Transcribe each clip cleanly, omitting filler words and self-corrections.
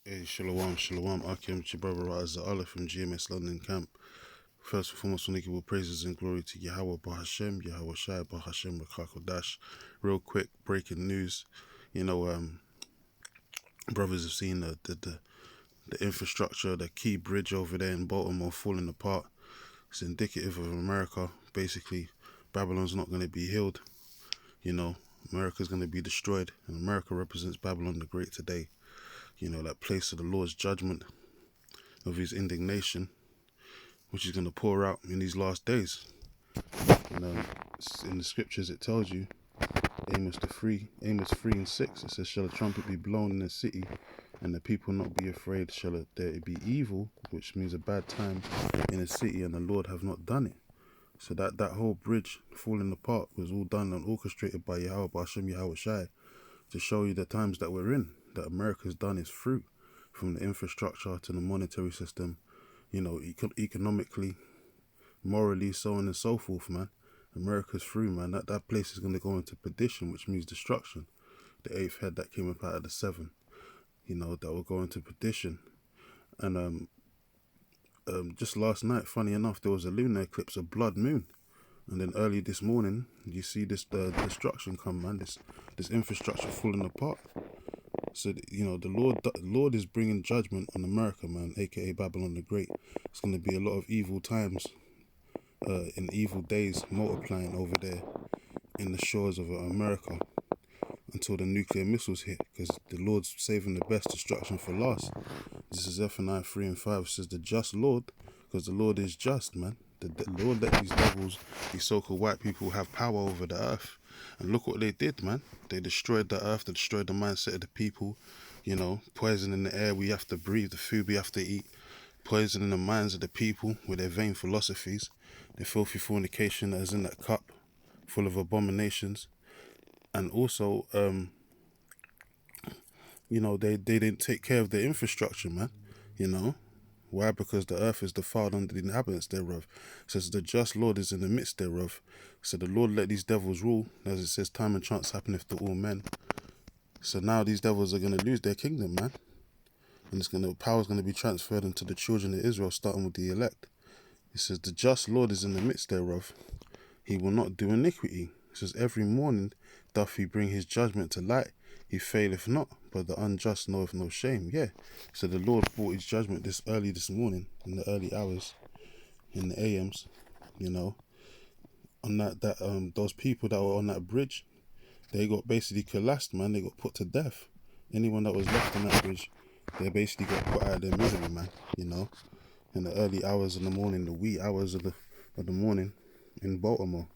Hey, Shalom, Shalom, Akim, it's your brother Raza Allah from GMS London Camp. First and foremost, I want to give all praises and glory to Yahweh Bahashem, Yahweh Shai Bahashem Rakakodash. Real quick, breaking news. You know, brothers have seen the infrastructure, the key bridge over there in Baltimore falling apart. It's indicative of America. Basically, Babylon's not going to be healed. You know, America's going to be destroyed, and America represents Babylon the Great today. You know, that place of the Lord's judgment, of his indignation, which is going to pour out in these last days. And in the scriptures, it tells you, Amos 3:6, it says, "Shall a trumpet be blown in the city, and the people not be afraid? Shall there be evil," which means a bad time, "in the city, and the Lord have not done it?" So that whole bridge falling apart was all done and orchestrated by Yahweh Hashem Yahweh Shai to show you the times that we're in, that America's done its fruit, from the infrastructure to the monetary system, you know, economically, morally, so on and so forth, man. America's through, man. That place is going to go into perdition, which means destruction. The eighth head that came up out of the seven, you know, that will go into perdition. And just last night, funny enough, there was a lunar eclipse, a blood moon. And then early this morning, you see this destruction come, man. This infrastructure falling apart. So you know, the Lord is bringing judgment on America, man, aka Babylon the Great. It's going to be a lot of evil times, in evil days multiplying over there in the shores of America until the nuclear missiles hit, because the Lord's saving the best, destruction for last. This is Zephaniah 3:5. It says the just Lord, because the Lord is just, man. The Lord let these devils, these so-called white people, have power over the earth. And look what they did, man. They destroyed the earth, they destroyed the mindset of the people, you know, poisoning the air we have to breathe, the food we have to eat, poisoning the minds of the people with their vain philosophies, their filthy fornication that is in that cup, full of abominations. And also, you know, they didn't take care of the infrastructure, man, you know. Why? Because the earth is defiled under the inhabitants thereof. It says the just Lord is in the midst thereof. So the Lord let these devils rule, as it says, time and chance happeneth to all men. So now these devils are going to lose their kingdom, man. And power's going to be transferred into the children of Israel, starting with the elect. It says the just Lord is in the midst thereof. He will not do iniquity. It says every morning doth he bring his judgment to light. He faileth not, but the unjust knoweth no shame. Yeah. So the Lord brought his judgment this morning, in the early hours, in the AMs, you know, on those people that were on that bridge, they got basically collapsed, man. They got put to death. Anyone that was left on that bridge, they basically got put out of their misery, man, you know, in the early hours of the morning, the wee hours of the morning in Baltimore.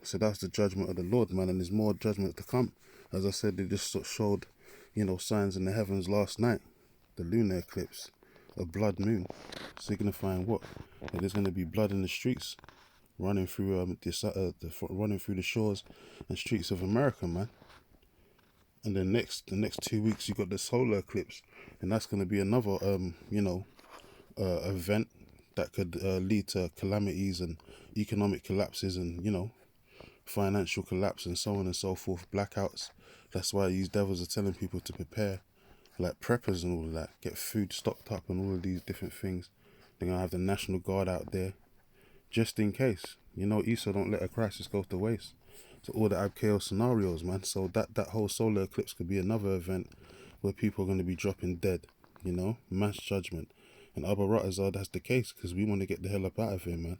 So that's the judgment of the Lord, man, and there's more judgment to come. As I said, they just showed, you know, signs in the heavens last night. The lunar eclipse, a blood moon, signifying what? That there's going to be blood in the streets, running through running through the shores and streets of America, man. And the next 2 weeks, you got the solar eclipse, and that's going to be another, you know, event that could lead to calamities and economic collapses, and you know, financial collapse and so on and so forth, blackouts. That's why these devils are telling people to prepare, like preppers and all of that, get food stocked up and all of these different things. They're gonna have the National Guard out there, just in case. You know, Esau don't let a crisis go to waste. So all the chaos scenarios, man. So that whole solar eclipse could be another event where people are going to be dropping dead, you know, mass judgment. And Abba Ratazar, that's the case, because we want to get the hell up out of here, man.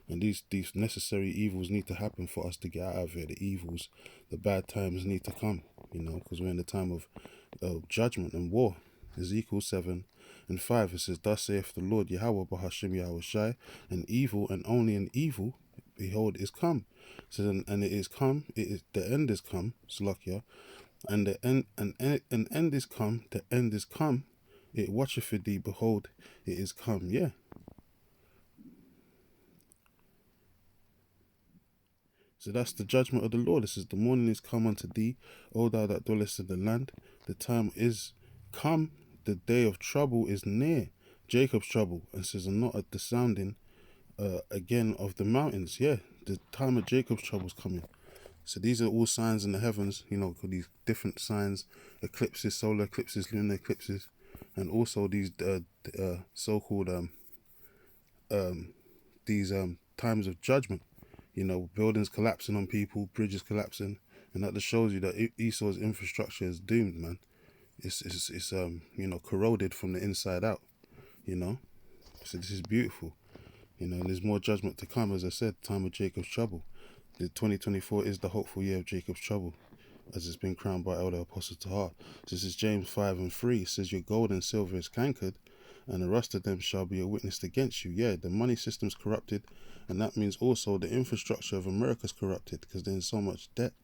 And these necessary evils need to happen for us to get out of here. The evils, the bad times need to come, you know, because we're in the time of judgment and war. Ezekiel 7:5, it says, "Thus saith the Lord Yahweh Bahashem Yahweh Shai, an evil and only an evil, behold, is come." It says, and it is come, the end is come, Salakia, and the end an end is come, the end is come, it watcheth for thee, behold, it is come. Yeah. So that's the judgment of the Lord. It says, the morning is come unto thee, O thou that dwellest in the land. The time is come, the day of trouble is near. Jacob's trouble. And says, and not at the sounding again of the mountains. Yeah, the time of Jacob's trouble is coming. So these are all signs in the heavens, you know, these different signs, eclipses, solar eclipses, lunar eclipses. and also these so-called these times of judgment. You know, buildings collapsing on people, bridges collapsing, and that just shows you that Esau's infrastructure is doomed, man. It's you know, corroded from the inside out. You know, so this is beautiful. You know, and there's more judgment to come, as I said. Time of Jacob's trouble. The 2024 is the hopeful year of Jacob's trouble, as it's been crowned by Elder Apostle Tahar. This is James 5:3. It says, "Your gold and silver is cankered, and the rust of them shall be a witness against you." Yeah, the money system's corrupted, and that means also the infrastructure of America's corrupted because they're in so much debt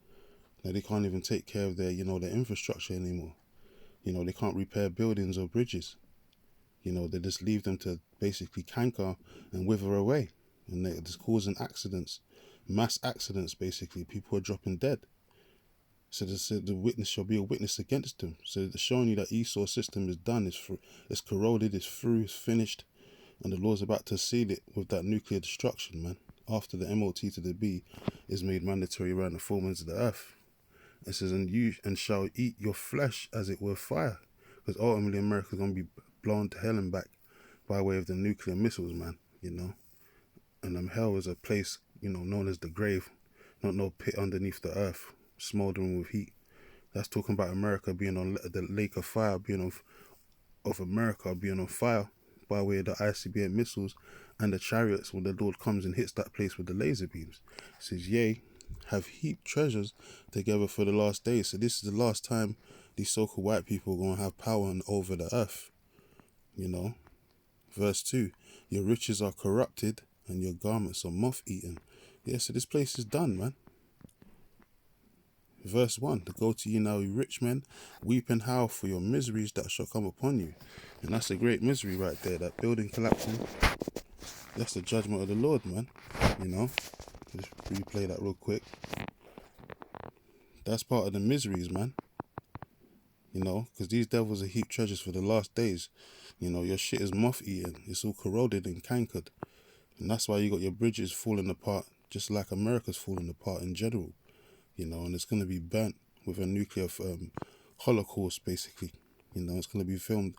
that they can't even take care of their, you know, their infrastructure anymore. You know, they can't repair buildings or bridges. You know, they just leave them to basically canker and wither away, and they're just causing accidents, mass accidents. Basically, people are dropping dead. So the witness shall be a witness against them. So they're showing you that Esau's system is done, it's corroded, it's through, it's finished, and the Lord's about to seal it with that nuclear destruction, man. After the MOT to the B is made mandatory around the four winds of the earth. It says, "And you and shall eat your flesh as it were fire," because ultimately America's gonna be blown to hell and back by way of the nuclear missiles, man. You know, and hell is a place, you know, known as the grave, not no pit underneath the earth, smoldering with heat. That's talking about America being on the lake of fire, being of America being on fire by way of the ICBM missiles and the chariots when the Lord comes and hits that place with the laser beams. It says, "Yea, have heaped treasures together for the last days." So this is the last time these so-called white people are going to have power over the earth. You know, verse 2, "Your riches are corrupted and your garments are moth-eaten." Yeah, so this place is done, man. Verse 1, "To go to you now, you rich men, weep and howl for your miseries that shall come upon you." And that's a great misery right there, that building collapsing. That's the judgment of the Lord, man. You know, just replay that real quick. That's part of the miseries, man. You know, because these devils are heaped treasures for the last days. You know, your shit is moth-eaten. It's all corroded and cankered. And that's why you got your bridges falling apart, just like America's falling apart in general. You know, and it's going to be burnt with a nuclear holocaust, basically. You know, it's going to be filmed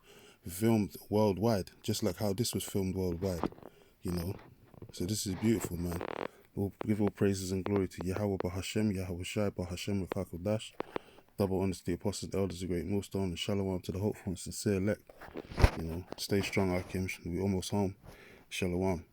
worldwide, just like how this was filmed worldwide. You know, so this is beautiful, man. We'll give all praises and glory to Yahweh Bahashem, Yahweh Shai Bahashem Rakakodash. Double honor to the apostles, the elders, the great millstone, and shalom to the hopeful and sincere elect. You know, stay strong, Akim. We almost home. Shalom.